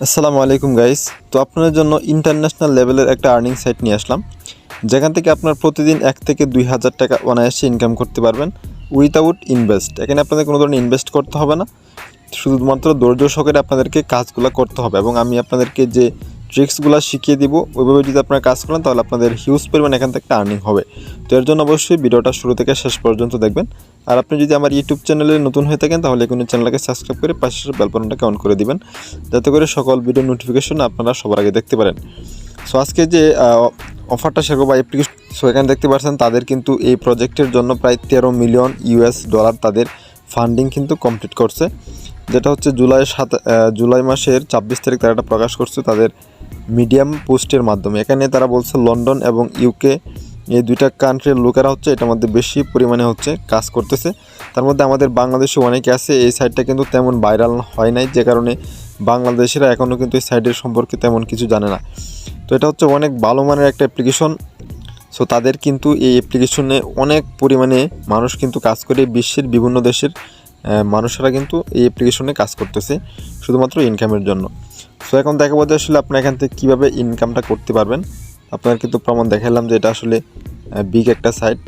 আসসালামু আলাইকুম গাইস। তো আপনাদের জন্য ইন্টারন্যাশনাল লেভেলের একটা আর্নিং সাইট নিয়ে আসলাম, যেখান থেকে আপনার প্রতিদিন 1 থেকে 2,000 টাকা অনায়াসে ইনকাম করতে পারবেন উইথাউট ইনভেস্ট। এখানে আপনাদের কোনো ধরনের ইনভেস্ট করতে হবে না, শুধুমাত্র ধৈর্য সহকারে আপনাদেরকে কাজগুলো করতে হবে এবং আমি আপনাদেরকে যে ট্রিক্সগুলো শিখিয়ে দিব ওইভাবে যদি আপনারা কাজ করেন তাহলে আপনাদের হিউজ পরিমাণ এখান থেকে আর্নিং হবে। তো এর জন্য অবশ্যই ভিডিওটা শুরু থেকে শেষ পর্যন্ত দেখবেন। আর আপনি যদি আমার ইউটিউব চ্যানেলে নতুন হয়ে থাকেন তাহলে এখন চ্যানেলটাকে সাবস্ক্রাইব করে পাশের বেল বাটনটাকে অন করে দিবেন, যাতে করে সকল ভিডিও নোটিফিকেশন আপনারা সবার আগে দেখতে পারেন। সো আজকে যে অফারটা শেয়ার করবো অ্যাপ্লিকেশন, সো এখানে দেখতে পাচ্ছেন তাদের কিন্তু এই প্রজেক্টের জন্য প্রায় 13 মিলিয়ন ইউএস ডলার তাদের ফান্ডিং কিন্তু কমপ্লিট করছে, যেটা হচ্ছে জুলাই মাসের 26 তারিখ তারা এটা প্রকাশ করছে তাদের মিডিয়াম পোস্টের মাধ্যমে। এখানে তারা বলছে লন্ডন এবং ইউকে এই দুইটা কান্ট্রির লোকেরা হচ্ছে এটার মধ্যে বেশি পরিমাণে হচ্ছে কাজ করতেছে। তার মধ্যে আমাদের বাংলাদেশে অনেকে আছে, এই সাইটটা কিন্তু তেমন ভাইরাল হয় নাই, যে কারণে বাংলাদেশিরা এখনও কিন্তু এই সাইটের সম্পর্কে তেমন কিছু জানে না। তো এটা হচ্ছে অনেক ভালো মানের একটা অ্যাপ্লিকেশন। সো তাদের কিন্তু এই অ্যাপ্লিকেশনে অনেক পরিমাণে মানুষ কিন্তু কাজ করে, বিশ্বের বিভিন্ন দেশের মানুষেরা কিন্তু এই অ্যাপ্লিকেশনে কাজ করতেছে শুধুমাত্র ইনকামের জন্য। সো এখন দেখাবো যে আসলে আপনারা এখান থেকে কীভাবে ইনকামটা করতে পারবেন। আপনার কিন্তু প্রমাণ দেখালাম যে এটা আসলে বিগ একটা সাইট।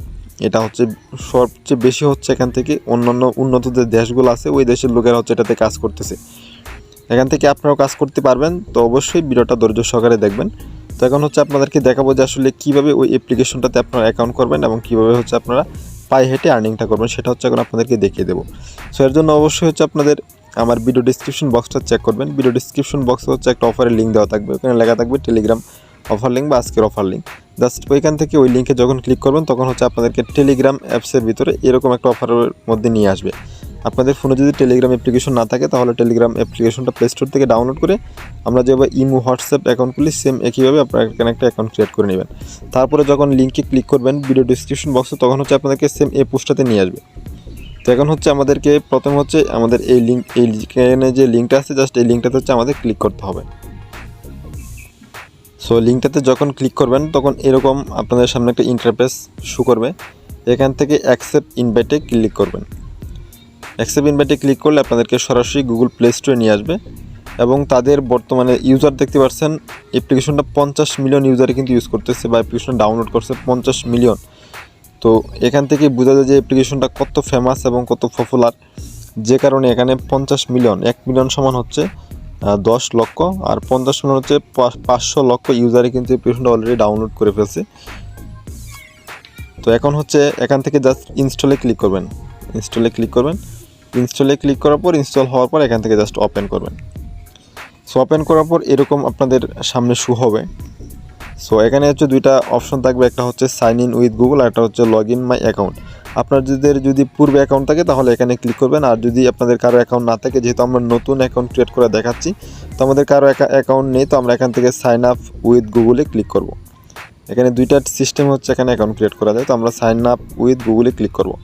এটা হচ্ছে সবচেয়ে বেশি হচ্ছে এখান থেকে অন্যান্য উন্নত যে দেশগুলো আছে ওই দেশের লোকেরা হচ্ছে এটাতে কাজ করতেছে। এখান থেকে আপনারাও কাজ করতে পারবেন, তো অবশ্যই ভিডিওটা ধৈর্য সহকারে দেখবেন। তো এখন হচ্ছে আপনাদেরকে দেখাবো যে আসলে কীভাবে ওই অ্যাপ্লিকেশনটাতে আপনারা অ্যাকাউন্ট করবেন এবং কীভাবে হচ্ছে আপনারা পায়ে হেঁটে আর্নিংটা করবেন, সেটা হচ্ছে এখন আপনাদেরকে দেখিয়ে দেবো। সো এর জন্য অবশ্যই হচ্ছে আপনাদের আমার ভিডিও ডিসক্রিপশন বক্সটা চেক করবেন। ভিডিও ডিসক্রিপশন বক্সে হচ্ছে একটা অফারের লিঙ্ক দেওয়া থাকবে, ওখানে লেখা থাকবে টেলিগ্রাম অফার লিঙ্ক বা আজকের অফার লিঙ্ক। জাস্ট ওইখান থেকে ওই লিঙ্কে যখন ক্লিক করবেন তখন হচ্ছে আপনাদেরকে টেলিগ্রাম অ্যাপসের ভিতরে এরকম একটা অফারের মধ্যে নিয়ে আসবে। আপনাদের ফোনে যদি টেলিগ্রাম অ্যাপ্লিকেশন না থাকে তাহলে টেলিগ্রাম অ্যাপ্লিকেশনটা প্লে স্টোর থেকে ডাউনলোড করে আমরা যেভাবে ইমো হোয়াটসঅ্যাপ অ্যাকাউন্ট খুলি সেম একইভাবে আপনারা এখানে একটা অ্যাকাউন্ট ক্রিয়েট করে নেবেন। তারপরে যখন লিঙ্কে ক্লিক করবেন ভিডিও ডিসক্রিপশন বক্সে তখন হচ্ছে আপনাদেরকে সেম এই পোস্টটাতে নিয়ে আসবে। তো এখন হচ্ছে আমাদেরকে প্রথম হচ্ছে আমাদের এই লিঙ্কে যে লিঙ্কটা আছে জাস্ট এই লিঙ্কটাতে হচ্ছে আমাদের ক্লিক করতে হবে। সো লিঙ্কটাতে যখন ক্লিক করবেন তখন এরকম আপনাদের সামনে একটা ইন্টারফেস শো করবে। এখান থেকে অ্যাকসেপ্ট ইনভাইটে ক্লিক করবেন। অ্যাকসেপ্ট ইনভাইটে ক্লিক করলে আপনাদেরকে সরাসরি গুগল প্লে স্টোরে নিয়ে আসবে এবং তাদের বর্তমানে ইউজার দেখতে পাচ্ছেন অ্যাপ্লিকেশনটা 50 মিলিয়ন ইউজারে কিন্তু ইউজ করতেছে বা অ্যাপ্লিকেশন ডাউনলোড করছে 50 মিলিয়ন। তো এখান থেকে বোঝা যায় যে অ্যাপ্লিকেশনটা কত ফেমাস এবং কত পপুলার, যে কারণে এখানে 50 মিলিয়ন, 1 মিলিয়ন সমান হচ্ছে 10 লক্ষ আর 50 মিলিয়ন হচ্ছে 500 লক্ষ ইউজারে কিন্তু অ্যাপ্লিকেশনটা অলরেডি ডাউনলোড করে ফেলছে। তো এখন হচ্ছে এখান থেকে জাস্ট ইনস্টলে ক্লিক করবেন। ইনস্টলে ক্লিক করার পর ইনস্টল হওয়ার পর এখান থেকে জাস্ট ওপেন করবেন। সো ওপেন করার পর এরকম আপনাদের সামনে শো হবে। সো এখানে হচ্ছে দুইটা অপশন থাকবে, একটা হচ্ছে সাইন ইন উইথ গুগল আর একটা হচ্ছে লগ ইন মাই অ্যাকাউন্ট। আপনাদের যদি পূর্বে অ্যাকাউন্ট থাকে তাহলে এখানে ক্লিক করবেন, আর যদি আপনাদের কারো অ্যাকাউন্ট না থাকে, যেহেতু আমরা নতুন অ্যাকাউন্ট ক্রিয়েট করে দেখাচ্ছি তো আমাদের কারো অ্যাকাউন্ট নেই, তো আমরা এখান থেকে সাইন আপ উইথ গুগলে ক্লিক করব। এখানে দুইটা সিস্টেম হচ্ছে এখানে অ্যাকাউন্ট ক্রিয়েট করা যায়, তো আমরা সাইন আপ উইথ গুগলে ক্লিক করব।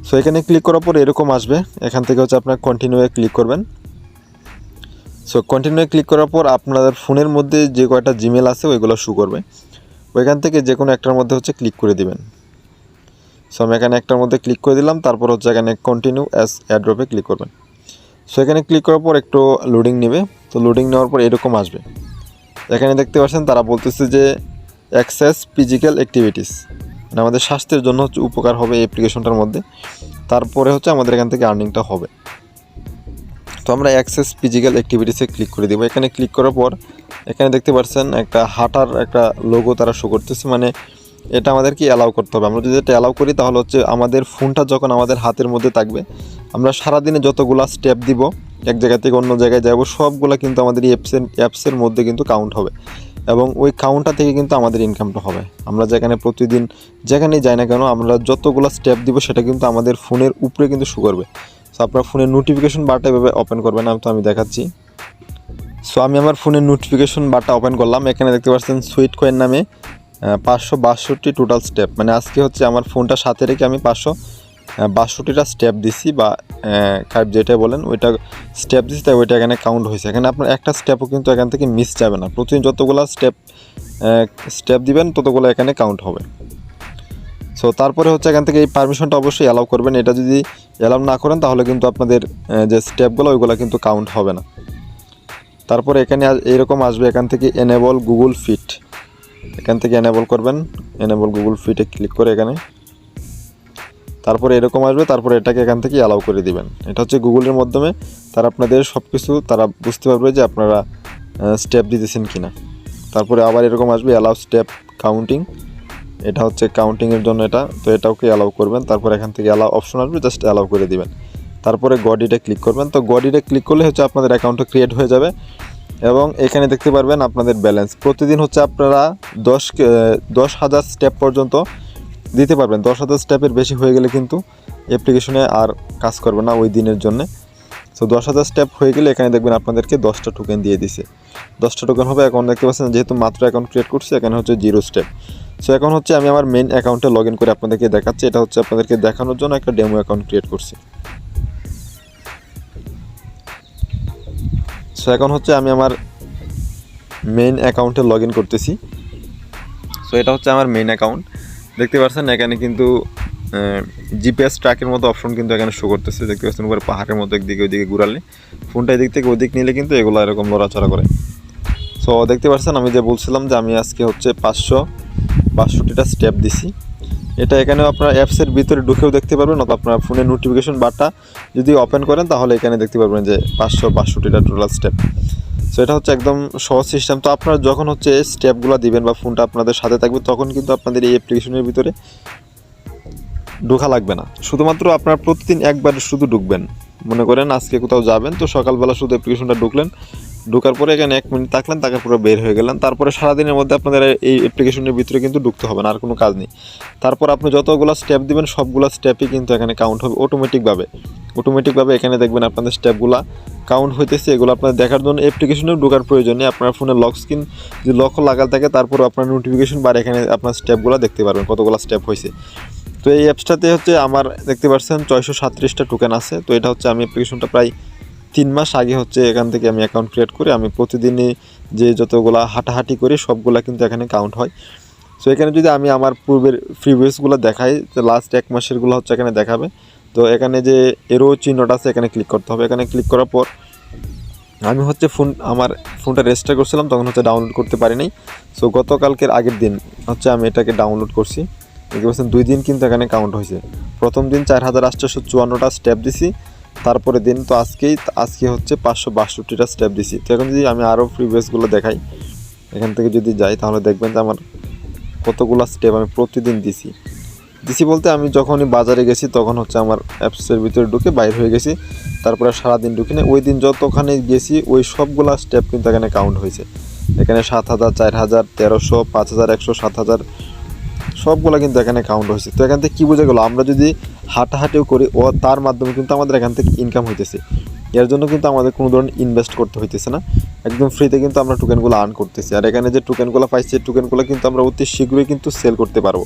সো এখানে ক্লিক করার পর এরকম আসবে, এখান থেকে হচ্ছে আপনার কন্টিনিউয়ে ক্লিক করবেন। সো কন্টিনিউয়ে ক্লিক করার পর আপনাদের ফোনের মধ্যে যে কয়টা জিমেল আছে ওইগুলো শো করবে, ওইখান থেকে যে কোনো একটার মধ্যে হচ্ছে ক্লিক করে দিবেন। সো আমি এখানে একটার মধ্যে ক্লিক করে দিলাম, তারপর হচ্ছে এখানে কন্টিনিউ অ্যাজ অ্যাড্রপে ক্লিক করবেন। সো এখানে ক্লিক করার পর একটু লোডিং নেবে, তো লোডিং নেওয়ার পর এরকম আসবে। এখানে দেখতে পাচ্ছেন তারা বলতেছে যে অ্যাক্সেস ফিজিক্যাল অ্যাক্টিভিটিস, মানে আমাদের স্বাস্থ্যের জন্য হচ্ছে উপকার হবে এই অ্যাপ্লিকেশনটার মধ্যে। তারপরে হচ্ছে আমাদের এখান থেকে আর্নিংটা হবে। তো আমরা অ্যাক্সেস ফিজিক্যাল অ্যাক্টিভিটিসে ক্লিক করে দেবো। এখানে ক্লিক করার পর এখানে দেখতে পাচ্ছেন একটা হাঁটার একটা লোগো তারা শো করতেছে, মানে এটা আমাদেরকে অ্যালাউ করতে হবে। আমরা যদি এটা অ্যালাউ করি তাহলে হচ্ছে আমাদের ফোনটা যখন আমাদের হাতের মধ্যে থাকবে আমরা সারাদিনে যতগুলা স্টেপ দিব এক জায়গা থেকে অন্য জায়গায় যাব সবগুলা কিন্তু আমাদের এই অ্যাপসের মধ্যে কিন্তু কাউন্ট হবে এবং ওই কাউন্টটা থেকে কিন্তু আমাদের ইনকামটা হবে। আমরা যেখানে প্রতিদিন যেখানেই যাই না কেন আমরা যতগুলো স্টেপ দিব সেটা কিন্তু আমাদের ফোনের উপরে কিন্তু শো করবে। সো আপনার ফোনের নোটিফিকেশন বারটা এভাবে ওপেন করবেন, আমি দেখাচ্ছি। সো আমি আমার ফোনের নোটিফিকেশন বারটা ওপেন করলাম। এখানে দেখতে পাচ্ছেন সুইটকয়েন নামে 562টি টোটাল স্টেপ, মানে আজকে হচ্ছে আমার ফোনটা সাথে রেখে আমি 562টা স্টেপ দিছি বা কার্ভ যেটা বলেন ওইটা স্টেপ দিছি, তাই ওইটা এখানে কাউন্ট হয়েছে। এখানে আপনার একটা স্টেপও কিন্তু এখান থেকে মিস যাবে না, প্রতিদিন যতগুলো স্টেপ দিবেন ততগুলো এখানে কাউন্ট হবে। সো তারপরে হচ্ছে এখান থেকে এই পারমিশনটা অবশ্যই অ্যালাউ করবেন, এটা যদি অ্যালাউ না করেন তাহলে কিন্তু আপনাদের যে স্টেপগুলো ওইগুলো কিন্তু কাউন্ট হবে না। তারপরে এখানে এইরকম আসবে, এখান থেকে এনেবল গুগল ফিট, এখান থেকে এনেবল করবেন, এনেবল গুগল ফিটে ক্লিক করে এখানে, তারপরে এরকম আসবে, তারপরে এটাকে এখান থেকে অ্যালাউ করে দিবেন। এটা হচ্ছে গুগলের মাধ্যমে তারা আপনাদের সব কিছু তারা বুঝতে পারবে যে আপনারা স্টেপ দিতেছেন কিনা। তারপরে আবার এরকম আসবে অ্যালাউ স্টেপ কাউন্টিং, এটা হচ্ছে কাউন্টিংয়ের জন্য এটা, তো এটাকে অ্যালাউ করবেন। তারপর এখান থেকে অ্যালাউ অপশন আসবে, জাস্ট অ্যালাউ করে দিবেন। তারপরে গডিটা ক্লিক করবেন। তো গডিটা ক্লিক করলে হচ্ছে আপনাদের অ্যাকাউন্টটা ক্রিয়েট হয়ে যাবে এবং এখানে দেখতে পারবেন আপনাদের ব্যালেন্স। প্রতিদিন হচ্ছে আপনারা 10,000 স্টেপ পর্যন্ত দিতে পারবেন। 10,000 স্টেপের বেশি হয়ে গেলে কিন্তু অ্যাপ্লিকেশনে আর কাজ করবে না ওই দিনের জন্য। সো 10,000 স্টেপ হয়ে গেলে এখানে দেখবেন আপনাদেরকে 10টা টোকেন দিয়ে দিছে। 10টা টোকেন হবে। এখন দেখতে পাচ্ছেন যেহেতু মাত্র অ্যাকাউন্ট ক্রিয়েট করছি, এখানে হচ্ছে 0 স্টেপ। সো এখন হচ্ছে আমি আমার মেইন অ্যাকাউন্টে লগ ইন করে আপনাদেরকে দেখাচ্ছি। এটা হচ্ছে আপনাদেরকে দেখানোর জন্য একটা ডেমো অ্যাকাউন্ট ক্রিয়েট করছি। সো এখন হচ্ছে আমি আমার মেইন অ্যাকাউন্টে লগ ইন করতেছি। সো এটা হচ্ছে আমার মেইন অ্যাকাউন্ট। দেখতে পাচ্ছেন এখানে কিন্তু জিপিএস ট্র্যাকের মতো অপশন কিন্তু এখানে শো করতেছে। দেখতে পাচ্ছেন উপরে পাহাড়ের মতো একদিকে ওইদিকে ঘুরালে, ফোনটা এদিক থেকে ওদিক নিলে কিন্তু এগুলো এরকম লড়াচড়া করে। সো দেখতে পাচ্ছেন আমি যে বলছিলাম যে আমি আজকে হচ্ছে 562টা স্টেপ দিছি। এটা এখানেও আপনারা অ্যাপসের ভিতরে ঢুকেও দেখতে পারবেন, অথবা আপনার ফোনের নোটিফিকেশন বারটা যদি ওপেন করেন তাহলে এখানে দেখতে পারবেন যে 562টা টোটাল স্টেপ। সো এটা হচ্ছে একদম সহজ সিস্টেম। তো আপনারা যখন হচ্ছে স্টেপগুলো দিবেন বা ফোনটা আপনাদের সাথে থাকবে, তখন কিন্তু আপনাদের এই অ্যাপ্লিকেশনের ভিতরে ঢোকা লাগবে না। শুধুমাত্র আপনার প্রতিদিন একবার শুধু ঢুকবেন। মনে করেন আজকে কোথাও যাবেন, তো সকালবেলা শুধু অ্যাপ্লিকেশনটা ঢুকলেন, ঢোকার পরে এখানে 1 মিনিট থাকলেন, তারপর পুরো বের হয়ে গেলেন। তারপরে সারাদিনের মধ্যে আপনাদের এই অ্যাপ্লিকেশনের ভিতরে কিন্তু ঢুকতে হবে না, আর কোনো কাজ নেই। তারপর আপনি যতগুলো স্টেপ দিবেন সবগুলো স্টেপই কিন্তু এখানে কাউন্ট হবে অটোমেটিকভাবে। এখানে দেখবেন আপনাদের স্টেপগুলো কাউন্ট হইতেছে। এগুলো আপনার দেখার জন্য অ্যাপ্লিকেশনেও ঢোকার প্রয়োজন নেই। আপনার ফোনে লক স্ক্রিন যদি লক লাগাল থাকে, তারপরে আপনার নোটিফিকেশন বার এখানে আপনার স্টেপগুলো দেখতে পারবেন কতগুলো স্টেপ হয়েছে। তো এই অ্যাপসটাতে হচ্ছে আমার দেখতে পাচ্ছেন 637টা টোকেন আছে। তো এটা হচ্ছে আমি অ্যাপ্লিকেশনটা প্রায় 3 মাস আগে হচ্ছে এখান থেকে আমি অ্যাকাউন্ট ক্রিয়েট করে আমি প্রতিদিনই যে যতগুলা হাঁটাহাঁটি করি সবগুলা কিন্তু এখানে কাউন্ট হয়। সো এখানে যদি আমি আমার পূর্বের প্রিভিয়াসগুলো দেখাই, তো লাস্ট 1 মাসেরগুলো হচ্ছে এখানে দেখাবে। তো এখানে যে এরো চিহ্নটা আছে এখানে ক্লিক করতে হবে। এখানে ক্লিক করার পর আমি হচ্ছে আমার ফোনটা রেজিস্টার করছিলাম, তখন হচ্ছে ডাউনলোড করতে পারিনি। সো গতকালকের আগের দিন হচ্ছে আমি এটাকে ডাউনলোড করছি। দেখতে পাচ্ছেন 2 দিন কিন্তু এখানে কাউন্ট হয়েছে। প্রথম দিন 4,854টা স্টেপ দিছি, তারপরে দিন তো আজকে হচ্ছে 562টা স্টেপ দিছি। তো এখন যদি আমি আরও প্রিভিয়াসগুলো দেখাই, এখান থেকে যদি যাই তাহলে দেখবেন যে আমার কতগুলো স্টেপ আমি প্রতিদিন দিছি বলতে আমি যখনই বাজারে গেছি তখন হচ্ছে আমার অ্যাপসের ভিতরে ঢুকে বাইর হয়ে গেছি, তারপরে সারাদিন ঢুকি না, ওই দিন যতখানে গেছি ওই সবগুলা স্টেপ কিন্তু এখানে কাউন্ট হয়েছে। এখানে 7,000, 4,000, 1,300, 5,100, 7,000 সবগুলো কিন্তু এখানে কাউন্ট হয়েছে। তো এখান থেকে কী বোঝা গেলো, আমরা যদি হাঁটাহাঁটিও করি ও তার মাধ্যমে কিন্তু আমাদের এখান থেকে ইনকাম হইতেছে। এর জন্য কিন্তু আমাদের কোনো ধরনের ইনভেস্ট করতে হইতেছে না, একদম ফ্রিতে কিন্তু আমরা টোকেনগুলো আর্ন করতেছি। আর এখানে যে টোকেনগুলো পাইছি টোকেনগুলো কিন্তু আমরা অতি শীঘ্রই কিন্তু সেল করতে পারবো।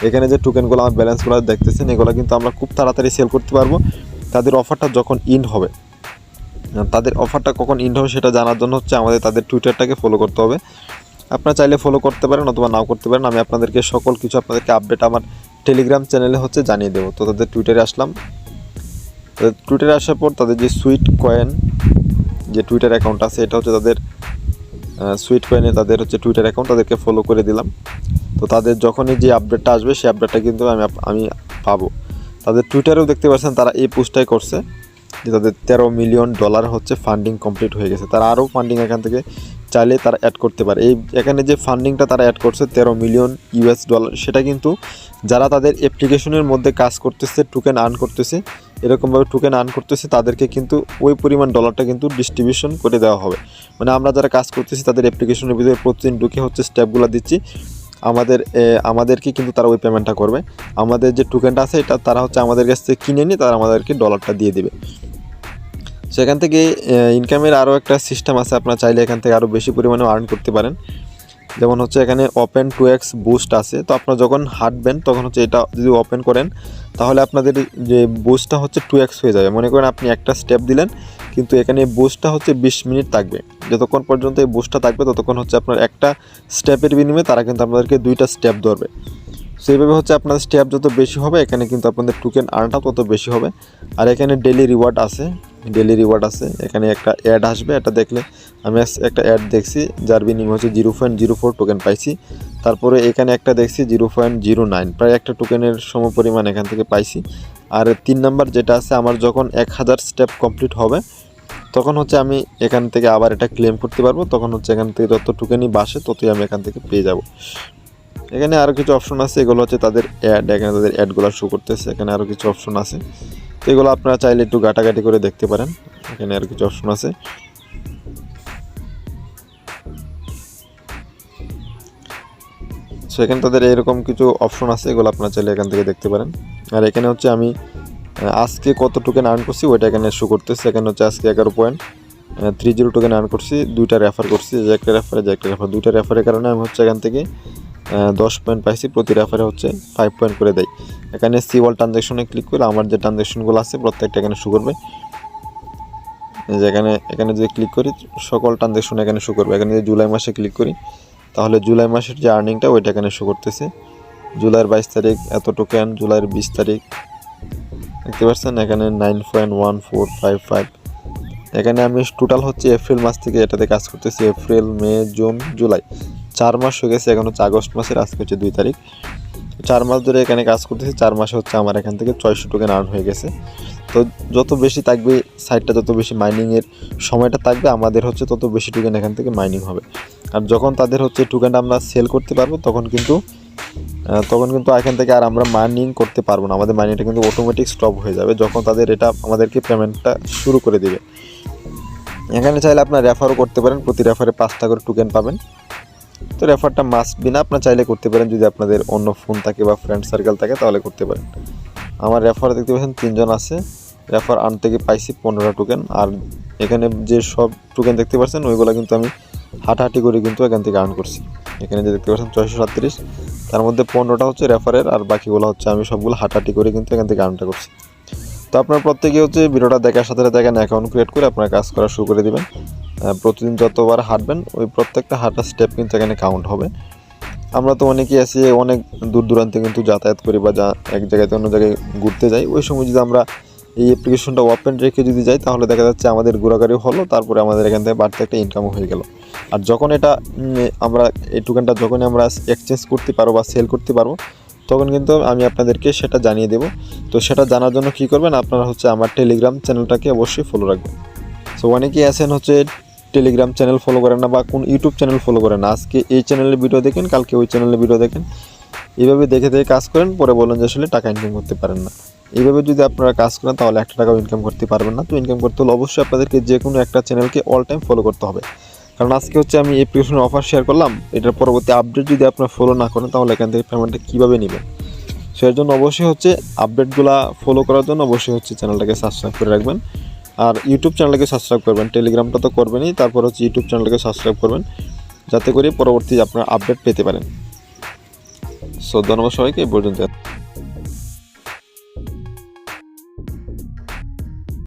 এখানে যে টোকেনগুলো আমার ব্যালেন্সগুলো দেখতেছেন এগুলো কিন্তু আমরা খুব তাড়াতাড়ি সেল করতে পারবো। তাদের অফারটা যখন ইন্ড হবে, তাদের অফারটা কখন ইন্ড হবে সেটা জানার জন্য হচ্ছে আমাদের তাদের টুইটারটাকে ফলো করতে হবে। আপনারা চাইলে ফলো করতে পারেন অথবা নাও করতে পারেন। আমি আপনাদেরকে সকল কিছু আপনাদেরকে আপডেট আমার টেলিগ্রাম চ্যানেলে হচ্ছে জানিয়ে দেবো। তো তাদের টুইটারে আসলাম। টুইটারে আসার পর তাদের যে সুইটকয়েন যে টুইটার অ্যাকাউন্ট আছে, এটা হচ্ছে তাদের সুইটকয়েনে তাদের হচ্ছে টুইটার অ্যাকাউন্ট, তাদেরকে ফলো করে দিলাম। তো তাদের যখনই যে আপডেটটা আসবে সেই আপডেটটা কিন্তু আমি পাবো। তাদের টুইটারেও দেখতে পাচ্ছেন তারা এই পোস্টটাই করছে যে তাদের $13 মিলিয়ন হচ্ছে ফান্ডিং কমপ্লিট হয়ে গেছে। তারা আরও ফান্ডিং এখান থেকে চাইলে তারা অ্যাড করতে পারে। এখানে যে ফান্ডিংটা তারা অ্যাড করছে $13 মিলিয়ন, সেটা কিন্তু যারা তাদের অ্যাপ্লিকেশনের মধ্যে কাজ করতেছে, টোকেন আর্ন করতেছে, এরকমভাবে টোকেন আর্ন করতেছে, তাদেরকে কিন্তু ওই পরিমাণ ডলারটা কিন্তু ডিস্ট্রিবিউশন করে দেওয়া হবে। মানে আমরা যারা কাজ করতেছি তাদের অ্যাপ্লিকেশনের ভিতরে প্রতিদিন ঢুকে হচ্ছে স্টেপগুলো দিচ্ছি, আমাদেরকে কিন্তু তারা ওই পেমেন্টটা করবে। আমাদের যে টোকেনটা আছে এটা তারা হচ্ছে আমাদের কাছ থেকে কিনে নিয়ে তারা আমাদেরকে ডলারটা দিয়ে দেবে। সেখান থেকে ইনকামের আরও একটা সিস্টেম আছে, আপনারা চাইলে এখান থেকে আরও বেশি পরিমাণে আর্ন করতে পারেন। যেমন হচ্ছে এখানে ওপেন 2x বুস্ট আছে। তো আপনারা যখন হাঁটবেন তখন হচ্ছে এটা যদি ওপেন করেন তাহলে আপনাদের যে বুস্টটা হচ্ছে 2x হয়ে যাবে। মনে করেন আপনি একটা স্টেপ দিলেন, কিন্তু এখানে বুস্টটা হচ্ছে 20 মিনিট থাকবে। যতক্ষণ পর্যন্ত এই বুস্টটা থাকবে ততক্ষণ হচ্ছে আপনার একটা স্টেপের বিনিময়ে তারা কিন্তু আপনাদেরকে 2টা স্টেপ ধরবে। সেইভাবে হচ্ছে আপনাদের স্টেপ যত বেশি হবে এখানে কিন্তু আপনাদের টোকেন আর্নটা তত বেশি হবে। আর এখানে ডেইলি রিওয়ার্ড আছে, ডেলি রিওয়ার্ড আছে, এখানে একটা অ্যাড আসবে, এটা দেখলে আমি একটা অ্যাড দেখছি যার বিনিময় হচ্ছে 0.04 টোকেন পাইছি। তারপরে এখানে একটা দেখছি 0.09, প্রায় একটা টোকেনের সমপরিমাণ এখান থেকে পাইছি। আর 3 নাম্বার যেটা আছে, আমার যখন 1000 স্টেপ কমপ্লিট হবে তখন হচ্ছে আমি এখান থেকে আবার এটা ক্লেম করতে পারবো, তখন হচ্ছে এখান থেকে যত টোকেনই বাসে ততই আমি এখান থেকে পেয়ে যাব। এখানে আরও কিছু অপশন আছে, এগুলো হচ্ছে তাদের অ্যাড, এখানে তাদের অ্যাডগুলো শো করতেছে। এখানে আরও কিছু অপশন আছে, তো এগুলো আপনারা চাইলে একটু ঘাটাঘাটি করে দেখতে পারেন। এখানে আরও কিছু অপশন আছে। সো এখানে তাদের এরকম কিছু অপশন আছে, এগুলো আপনারা চাইলে এখান থেকে দেখতে পারেন। আর এখানে হচ্ছে আমি আজকে কত টোকেন আর্ন করছি ওইটা এখানে শো করতেছে। এখানে হচ্ছে আজকে 11.30 টোকেন আর্ন করছি, 2টা রেফার করছি, যে একটা রেফারে 2টা রেফারের কারণে আমি হচ্ছে এখান থেকে 10 পয়েন্ট পাইছি। প্রতি রেফারে হচ্ছে 5 পয়েন্ট করে দেয়। এখানে সি অল ট্রানজ্যাকশনে ক্লিক করে আমার যে ট্রানজ্যাকশনগুলো আছে প্রত্যেকটা এখানে শো করবে। এখানে যে ক্লিক করি সকল ট্রানজ্যাকশন এখানে শো করবে। এখানে যদি জুলাই মাসে ক্লিক করি তাহলে জুলাই মাসের যে আর্নিংটা ওইটা এখানে শো করতেছে। জুলাইয়ের 22 তারিখ এত টোকেন, জুলাইয়ের 20 তারিখ দেখতে পাচ্ছেন এখানে 9.1455। এখানে আমি টোটাল হচ্ছে এপ্রিল মাস থেকে এটাতে কাজ করতেছি, এপ্রিল, মে, জুন, জুলাই, 4 মাস হয়ে গেছে। এখন হচ্ছে আগস্ট মাসের, আজকে হচ্ছে 2 তারিখ। 4 মাস ধরে এখানে কাজ করতেছি। 4 মাসে হচ্ছে আমার এখান থেকে 600 টোকেন আর্ন হয়ে গেছে। তো যত বেশি থাকবে সাইটটা, যত বেশি মাইনিংয়ের সময়টা থাকবে আমাদের হচ্ছে তত বেশি টোকেন এখান থেকে মাইনিং হবে। আর যখন তাদের হচ্ছে টোকেনটা আমরা সেল করতে পারবো তখন কিন্তু এখান থেকে আর আমরা মাইনিং করতে পারবো না, আমাদের মাইনিংটা কিন্তু অটোমেটিক স্টপ হয়ে যাবে যখন তাদের এটা আমাদেরকে পেমেন্টটা শুরু করে দিবে। এখানে চাইলে আপনার রেফারও করতে পারেন, প্রতি রেফারে 5টা করে টোকেন পাবেন। তো রেফারটা মাস্ট বি না, আপনার চাইলে করতে পারেন, যদি আপনাদের অন্য ফোন থাকে বা ফ্রেন্ড সার্কেল থাকে তাহলে করতে পারেন। আমার রেফার দেখতে পাচ্ছেন 3 জন আছে, রেফার আর্ন থেকে পাইছি 15টা টোকেন। আর এখানে যে সব টোকেন দেখতে পাচ্ছেন ওইগুলো কিন্তু আমি হাঁটাহাঁটি করে কিন্তু এখান থেকে আর্ন করছি। এখানে যে দেখতে পাচ্ছেন 637, তার মধ্যে 15টা হচ্ছে রেফারের, আর বাকিগুলো হচ্ছে আমি সবগুলো হাঁটাহাঁটি করে কিন্তু এখান থেকে আর্নটা করছি। তো আপনার প্রত্যেকে হচ্ছে ভিডিওটা দেখার সাথে সাথে এখানে অ্যাকাউন্ট ক্রিয়েট করে আপনার কাজ করা শুরু করে দেবেন। প্রতিদিন যতবার হাঁটবেন ওই প্রত্যেকটা হাঁটার স্টেপ কিন্তু এখানে কাউন্ট হবে। আমরা তো অনেকেই আছি অনেক দূর দূরান্তে কিন্তু যাতায়াত করি বা এক জায়গায় অন্য জায়গায় ঘুরতে যাই, ওই সময় যদি আমরা এই অ্যাপ্লিকেশনটা ওপেন রেখে যদি যাই তাহলে দেখা যাচ্ছে আমাদের ঘোরাঘুরি হলো, তারপরে আমাদের এখান থেকে বাড়তি একটা ইনকামও হয়ে গেল। আর যখন এটা আমরা এই টোকেনটা যখনই আমরা এক্সচেঞ্জ করতে পারবো বা সেল করতে পারবো তখন কিন্তু আমি আপনাদেরকে সেটা জানিয়ে দেব। তো সেটা জানার জন্য কী করবেন, আপনারা হচ্ছে আমার টেলিগ্রাম চ্যানেলটাকে অবশ্যই ফলো রাখবেন। সো অনেকেই আছেন হচ্ছে টেলিগ্রাম চ্যানেল ফলো করেন না বা কোন ইউটিউব চ্যানেল ফলো করেন না, আজকে এই চ্যানেলের ভিডিও দেখেন, কালকে ওই চ্যানেলের ভিডিও দেখেন, এইভাবে দেখে দেখে কাজ করেন, পরে বলেন যে আসলে টাকা ইনকাম করতে পারেন না। এইভাবে যদি আপনারা কাজ করেন তাহলে 1 টাকাও ইনকাম করতে পারবেন না। তো ইনকাম করতে হলে অবশ্যই আপনাদেরকে যে কোনো একটা চ্যানেলকে অল টাইম ফলো করতে হবে। কারণ আজকে হচ্ছে আমি অ্যাপ্লিকেশনের অফার শেয়ার করলাম, এটার পরবর্তী আপডেট যদি আপনারা ফলো না করেন তাহলে এখান থেকে পেমেন্টটা কীভাবে নেবেন। সেই জন্য অবশ্যই হচ্ছে আপডেটগুলো ফলো করার জন্য অবশ্যই হচ্ছে চ্যানেলটাকে সাবস্ক্রাইব করে রাখবেন। আর ইউটিউব চ্যানেলটাকে সাবস্ক্রাইব করবেন, টেলিগ্রামটা তো করবেনই, তারপর হচ্ছে ইউটিউব চ্যানেলটাকে সাবস্ক্রাইব করবেন যাতে করে পরবর্তী আপনারা আপডেট পেতে পারেন। সো ধন্যবাদ সবাইকে, এই পর্যন্ত।